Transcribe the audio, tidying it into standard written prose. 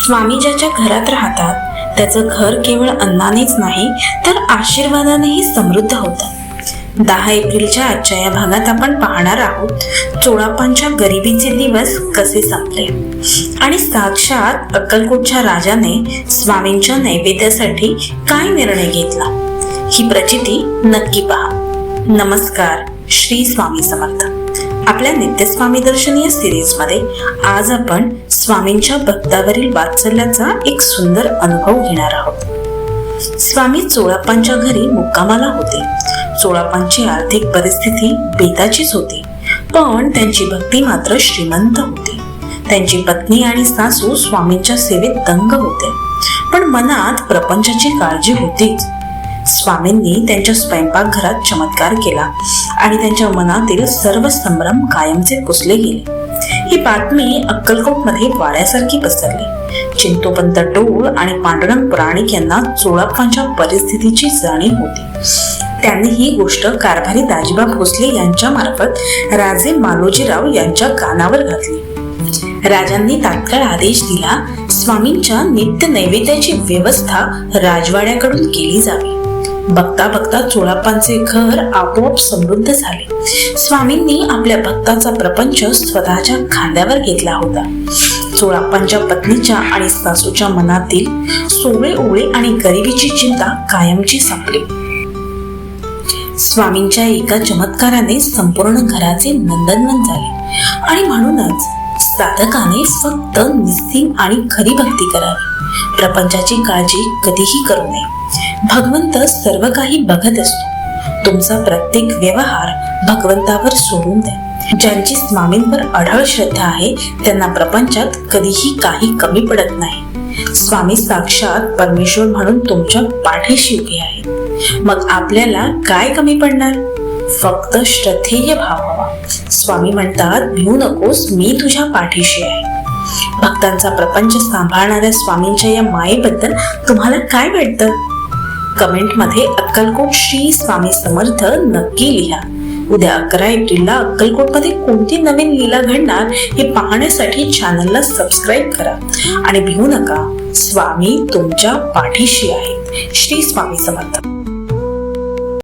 स्वामी ज्याच्या घरात राहतात त्याचं घर केवळ अन्नानेच नाही तर आशीर्वादानेही समृद्ध होतं. 10 एप्रिलच्या आजच्या या भागात आपण पाहणार आहोत चोळापांच्या गरिबीचे दिवस कसे संपले आणि साक्षात अक्कलकोटच्या राजाने स्वामींच्या नैवेद्यासाठी काय निर्णय घेतला. ही प्रचिती नक्की पहा. नमस्कार, श्री स्वामी समर्थ. आपल्या नित्यस्वामी दर्शन या सिरीज मध्ये आज आपण स्वामींच्या भक्तावरील वात्सल्याचा एक सुंदर अनुभव घेणार आहोत. स्वामी चोळापांच्या घरी मुक्कामाला होते. चोळापांची आर्थिक परिस्थिती बेताचीच होती, पण त्यांची भक्ती मात्र श्रीमंत होती. त्यांची पत्नी आणि सासू स्वामींच्या सेवेत दंग होते, पण मनात प्रपंचाची काळजी होतीच. स्वामींनी त्यांच्या स्वयंपाकघरात चमत्कार केला आणि त्यांच्या मनातील सर्व संभ्रम कायमचे पुसले गेले. ही बातमी अक्कलकोटमध्ये वाड्यासारखी पसरली. चिंतोपंत डोळ आणि पांडुरंग पुराणिक यांना चोळापांच्या परिस्थितीची जाणीव होती. त्यांनी ही गोष्ट कारभारी दाजीबा भोसले यांच्या मार्फत राजे मालोजीराव यांच्या कानावर घातली. राजांनी तात्काळ आदेश दिला, स्वामींच्या नित्य नैवेद्याची व्यवस्था राजवाड्याकडून केली जावी. बघता बघता चोळापांचे घर आपोआप समृद्ध झाले. स्वामींनी आपल्या भक्ताचा प्रपंच स्वतःच्या खांद्यावर घेतला होता. चोळापांच्या पत्नीच्या आणि सासूच्या मनातील सोळे ओळे आणि गरिबीची चिंता कायमची संपली. स्वामींच्या एका चमत्काराने संपूर्ण घराचे नंदनवन झाले आणि म्हणूनच साधकाने फक्त निस्सीम आणि खरी भक्ती करावी. प्रपंचाची काळजी कधीही करू नये. भगवंत सर्व काही बघत असतो. तुमचा प्रत्येक व्यवहार भगवंतावर सोडून द्या. ज्यांची स्वामींवर अढळ श्रद्धा आहे त्यांना प्रपंचात कधीही काही कमी पडत नाही. स्वामी साक्षात परमेश्वर म्हणून तुमच्या पाठीशी उभे आहेत. मग आपल्याला काय कमी पडणार? फक्त श्रद्धेय भाव हवा. स्वामी म्हणतात, भिवू नकोस, मी तुझ्या पाठीशी आहे. भक्तांचा प्रपंच सांभाळणाऱ्या स्वामींच्या या मायेबद्दल तुम्हाला काय वाटतं? कमेंटमध्ये अक्कलकोट श्री स्वामी समर्थ नक्की लिहा. उद्या 11 एप्रिलला अक्कलकोटमध्ये कोणती नवीन लीला घडणार हे पाहण्यासाठी चॅनलला सबस्क्राईब करा आणि भिवू नका, स्वामी तुमच्या पाठीशी आहेत. श्री स्वामी समर्थ.